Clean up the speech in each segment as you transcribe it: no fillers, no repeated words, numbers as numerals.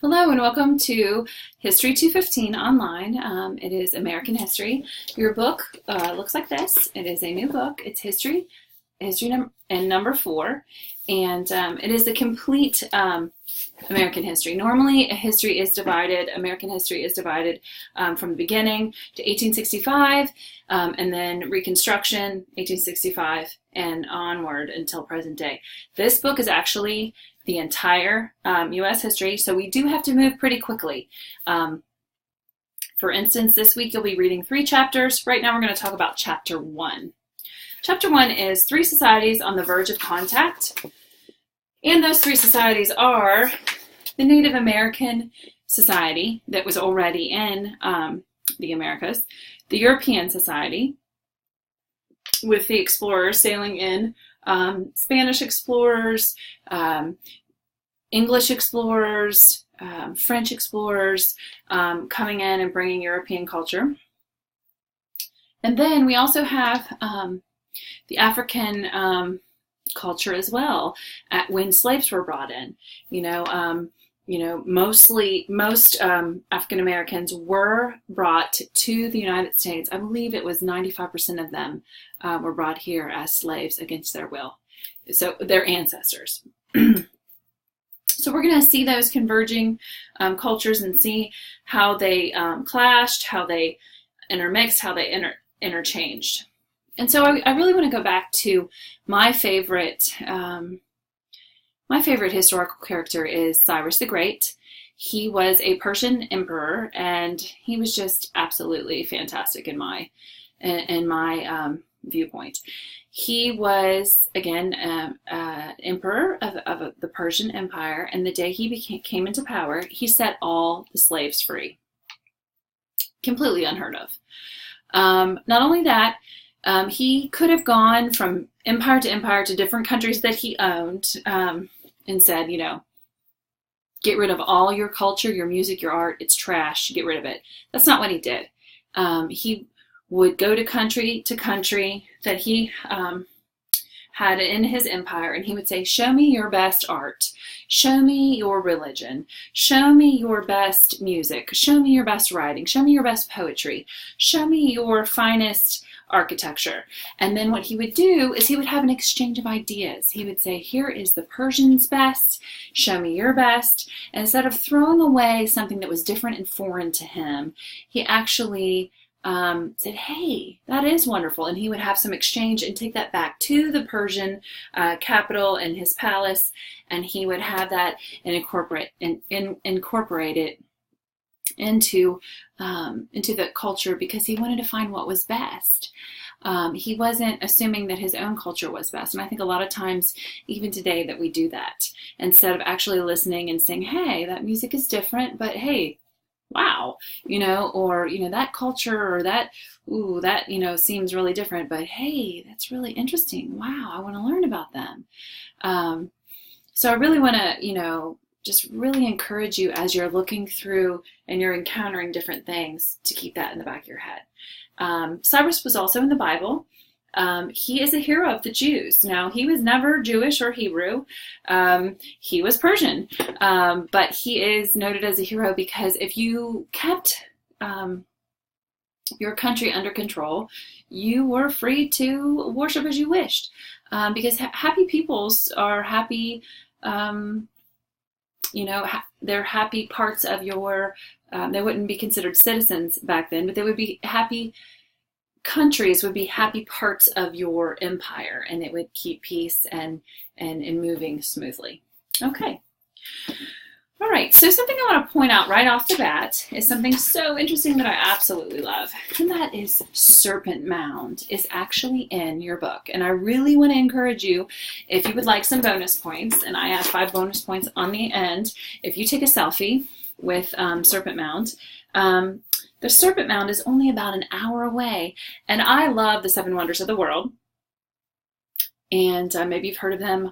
Hello and welcome to History 215 online. It is American history. Your book looks like this. It is a new book. It's history and number 4, and it is the complete American history. Normally, American history is divided from the beginning to 1865, and then Reconstruction, 1865, and onward until present day. This book is actually the entire U.S. history, so we do have to move pretty quickly. For instance, this week you'll be reading 3 chapters. Right now we're going to talk about Chapter 1. Chapter 1 is 3 societies on the verge of contact, and those 3 societies are the Native American Society that was already in the Americas, the European Society, with the explorers sailing in, Spanish explorers, English explorers, French explorers coming in and bringing European culture. And then we also have the African culture as well, when slaves were brought in. Most African Americans were brought to the United States. I believe it was 95% of them were brought here as slaves against their will. So their ancestors. So we're going to see those converging cultures and see how they clashed, how they intermixed, how they interchanged. And so I really want to go back to my favorite historical character is Cyrus the Great. He was a Persian emperor, and he was just absolutely fantastic in my viewpoint. He was, again, emperor of the Persian Empire, and the day he came into power, he set all the slaves free. Completely unheard of. Not only that, he could have gone from empire to empire to different countries that he owned and said, get rid of all your culture, your music, your art, it's trash, get rid of it. That's not what he did. He would go to country that he had in his empire, and he would say, show me your best art, show me your religion, show me your best music, show me your best writing, show me your best poetry, show me your finest architecture. And then what he would do is he would have an exchange of ideas. He would say, here is the Persian's best, show me your best. And instead of throwing away something that was different and foreign to him, he actually said, hey, that is wonderful. And he would have some exchange and take that back to the Persian capital and his palace, and he would have that and incorporate it into the culture, because he wanted to find what was best. He wasn't assuming that his own culture was best. And I think a lot of times, even today, that we do that instead of actually listening and saying, hey, that music is different, but hey, wow, or, that culture, or that seems really different, but hey, that's really interesting. Wow, I want to learn about them. So I really want to, just really encourage you as you're looking through and you're encountering different things to keep that in the back of your head. Cyrus was also in the Bible. He is a hero of the Jews. Now, he was never Jewish or Hebrew. He was Persian. But he is noted as a hero because if you kept your country under control, you were free to worship as you wished. Because happy peoples are happy, they're happy parts of your, they wouldn't be considered citizens back then, but they would be happy. Countries would be happy parts of your empire, and it would keep peace and moving smoothly. Okay. All right. So something I want to point out right off the bat is something so interesting that I absolutely love, and that is Serpent Mound is actually in your book. And I really want to encourage you, if you would like some bonus points, and I have 5 bonus points on the end, if you take a selfie with Serpent Mound. The Serpent Mound is only about an hour away, and I love the 7 Wonders of the World, and maybe you've heard of them.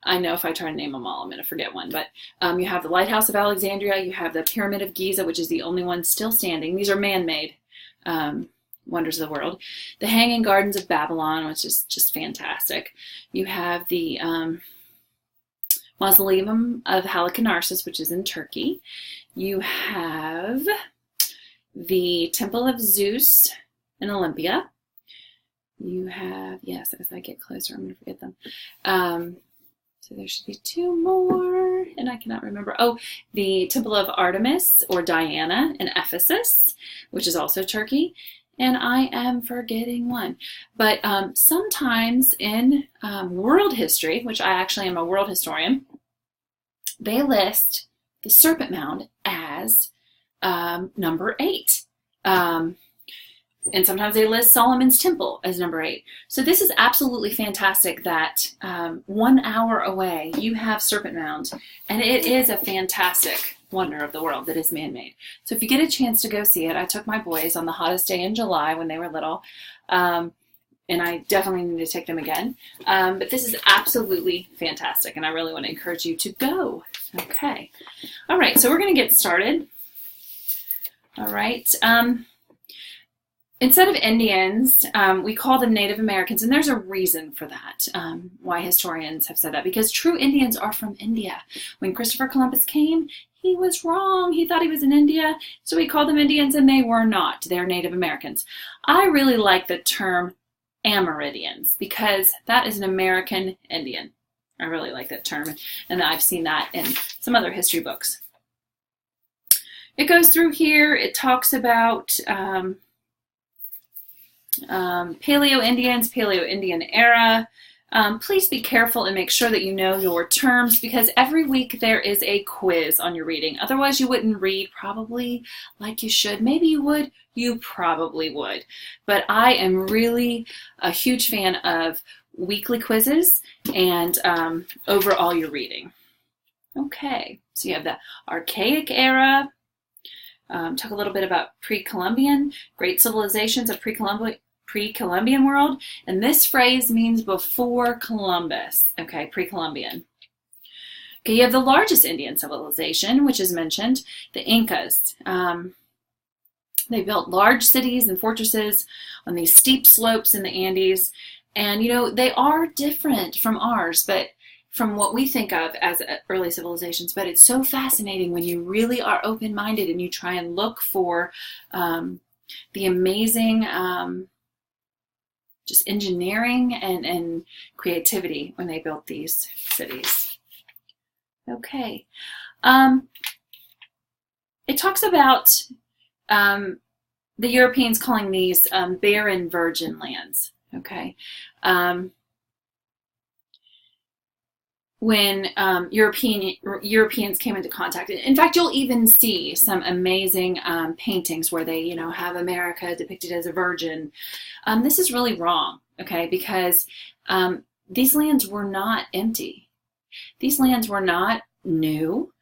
I know if I try to name them all, I'm going to forget one, but you have the Lighthouse of Alexandria, you have the Pyramid of Giza, which is the only one still standing. These are man-made wonders of the world. The Hanging Gardens of Babylon, which is just fantastic. You have the Mausoleum of Halicarnassus, which is in Turkey. You have the Temple of Zeus in Olympia. You have, yes, as I get closer, I'm going to forget them. So there should be two more, and I cannot remember. Oh, the Temple of Artemis or Diana in Ephesus, which is also Turkey. And I am forgetting one. But sometimes in world history, which I actually am a world historian, they list the Serpent Mound as number 8. And sometimes they list Solomon's Temple as number 8. So this is absolutely fantastic that 1 hour away you have Serpent Mound. And it is a fantastic wonder of the world that is man-made. So if you get a chance to go see it, I took my boys on the hottest day in July when they were little. And I definitely need to take them again. But this is absolutely fantastic. And I really want to encourage you to go. Okay. All right. So we're going to get started. All right. Instead of Indians, we call them Native Americans, and there's a reason for that, why historians have said that, because true Indians are from India. When Christopher Columbus came, he was wrong. He thought he was in India, so he called them Indians, and they were not. They're Native Americans. I really like the term Amerindians, because that is an American Indian. I really like that term, and I've seen that in some other history books. It goes through here. It talks about Paleo-Indians, Paleo-Indian era. Please be careful and make sure that you know your terms, because every week there is a quiz on your reading. Otherwise you wouldn't read probably like you should. Maybe you would. You probably would. But I am really a huge fan of weekly quizzes and overall your reading. Okay, so you have the Archaic era. Talk a little bit about pre-Columbian, great civilizations of pre-Columbian world, and this phrase means before Columbus. Okay, pre-Columbian. Okay, you have the largest Indian civilization, which is mentioned, the Incas. They built large cities and fortresses on these steep slopes in the Andes, and you know they are different from ours, but from what we think of as early civilizations. But it's so fascinating when you really are open-minded and you try and look for the amazing just engineering and creativity when they built these cities. Okay. It talks about the Europeans calling these barren virgin lands. Okay. When Europeans came into contact. In fact, you'll even see some amazing paintings where they, have America depicted as a virgin. This is really wrong, okay, because these lands were not empty. These lands were not new.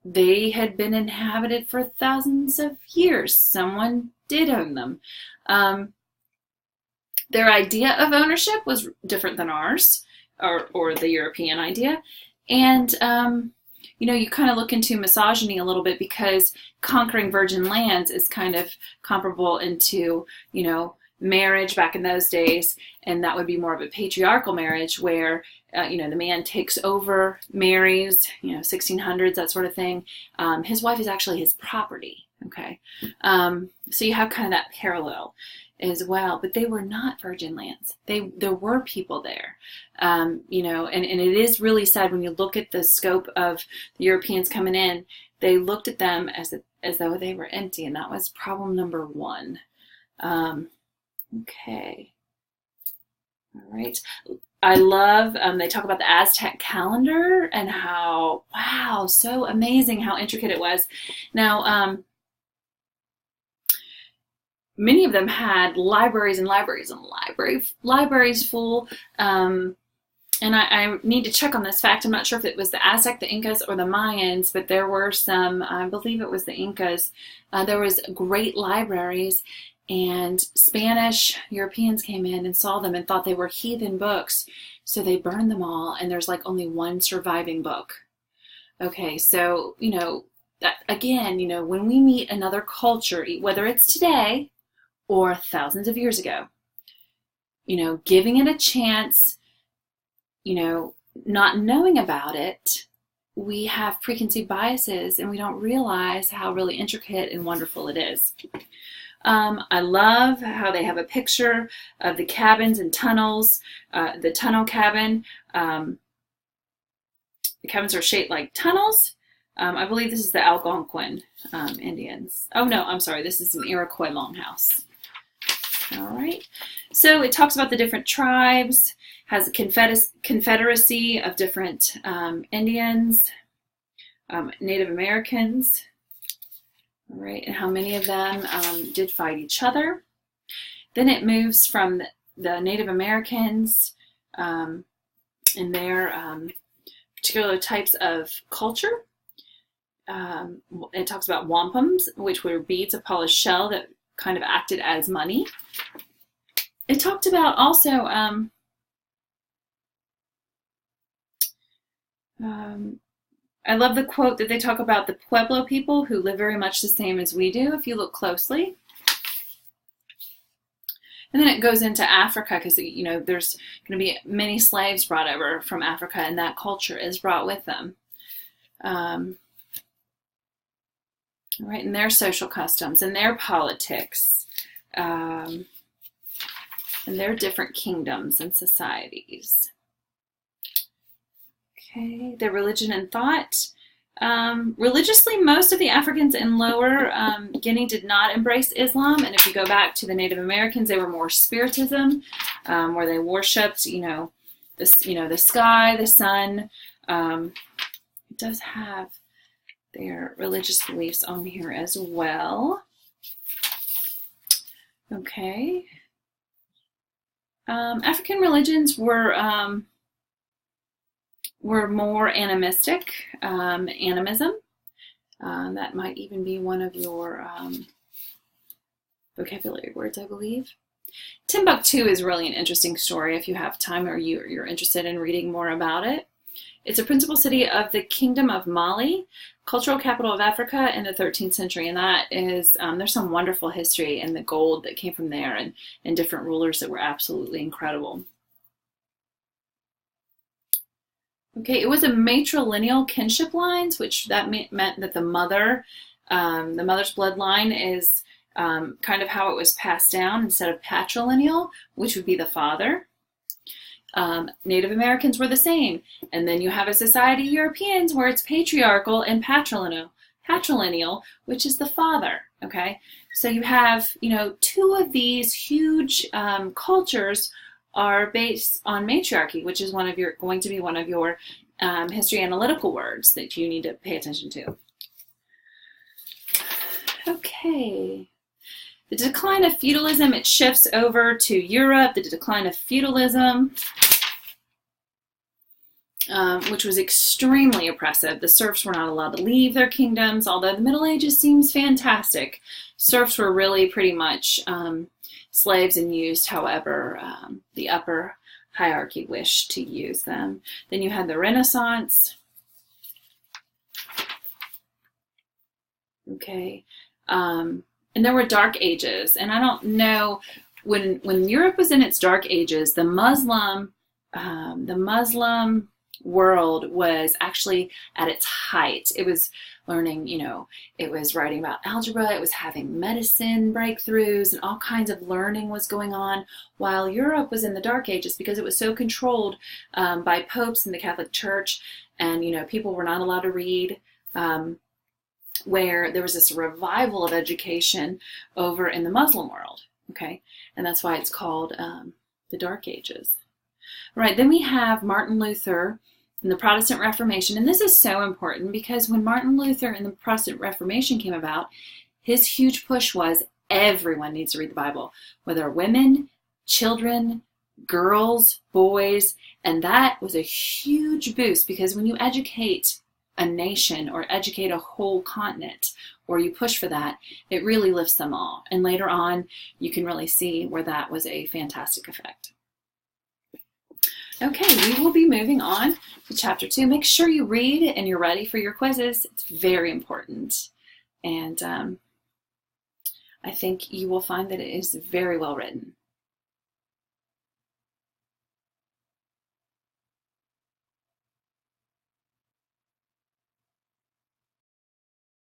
They had been inhabited for thousands of years. Someone did own them. Their idea of ownership was different than ours. Or the European idea. And, you kind of look into misogyny a little bit, because conquering virgin lands is kind of comparable into, marriage back in those days. And that would be more of a patriarchal marriage where, the man takes over, marries, 1600s, that sort of thing. His wife is actually his property. Okay. So you have kind of that parallel as well, but they were not virgin lands. There were people there, and it is really sad when you look at the scope of the Europeans coming in. They looked at them as though they were empty, and that was problem number 1. Okay, all right. I love. They talk about the Aztec calendar and how so amazing how intricate it was. Now. Many of them had libraries and libraries and libraries full. And I need to check on this fact. I'm not sure if it was the Aztec, the Incas, or the Mayans, but there were some, I believe it was the Incas. There was great libraries, and Spanish Europeans came in and saw them and thought they were heathen books. So they burned them all, and there's like only one surviving book. Okay, so, that, again, when we meet another culture, whether it's today or thousands of years ago, giving it a chance, not knowing about it, we have preconceived biases and we don't realize how really intricate and wonderful it is. I love how they have a picture of the cabins and tunnels, the tunnel cabin. The cabins are shaped like tunnels. I believe this is the Algonquin Indians. Oh no, I'm sorry, this is an Iroquois longhouse. All right, so it talks about the different tribes, has a confederacy of different Indians, Native Americans, all right, and how many of them did fight each other. Then it moves from the Native Americans and their particular types of culture. It talks about wampums, which were beads of polished shell that kind of acted as money. It talked about also I love the quote that they talk about the Pueblo people who live very much the same as we do if you look closely. And then it goes into Africa because, you know, there's going to be many slaves brought over from Africa, and that culture is brought with them. Right, and their social customs and their politics and their different kingdoms and societies. Okay, their religion and thought. Religiously, most of the Africans in Lower Guinea did not embrace Islam, and if you go back to the Native Americans, they were more Spiritism, where they worshipped, the sky, the sun. It does have their religious beliefs on here as well. Okay. African religions were more animistic, animism. That might even be one of your vocabulary words, I believe. Timbuktu is really an interesting story if you have time or you're interested in reading more about it. It's a principal city of the Kingdom of Mali, cultural capital of Africa in the 13th century, and that is, there's some wonderful history and the gold that came from there and different rulers that were absolutely incredible. Okay, it was a matrilineal kinship lines, which that meant that the mother's bloodline is kind of how it was passed down instead of patrilineal, which would be the father. Native Americans were the same. And then you have a society, Europeans, where it's patriarchal and patrilineal, which is the father, okay? So you have, two of these huge cultures are based on matriarchy, which is going to be one of your history analytical words that you need to pay attention to. Okay. The decline of feudalism, it shifts over to Europe, the decline of feudalism, which was extremely oppressive. The serfs were not allowed to leave their kingdoms, although the Middle Ages seems fantastic. Serfs were really pretty much slaves and used, however, the upper hierarchy wished to use them. Then you had the Renaissance. Okay. And there were dark ages, and I don't know, when Europe was in its dark ages, the Muslim world was actually at its height. It was learning, it was writing about algebra, it was having medicine breakthroughs, and all kinds of learning was going on, while Europe was in the dark ages because it was so controlled by popes and the Catholic Church, and people were not allowed to read. Where there was this revival of education over in the Muslim world, okay? And that's why it's called the Dark Ages. Right, then we have Martin Luther and the Protestant Reformation, and this is so important because when Martin Luther and the Protestant Reformation came about, his huge push was everyone needs to read the Bible, whether women, children, girls, boys, and that was a huge boost because when you educate a nation or educate a whole continent, or you push for that, it really lifts them all. And later on, you can really see where that was a fantastic effect. Okay, we will be moving on to chapter 2. Make sure you read and you're ready for your quizzes. It's very important. And I think you will find that it is very well written.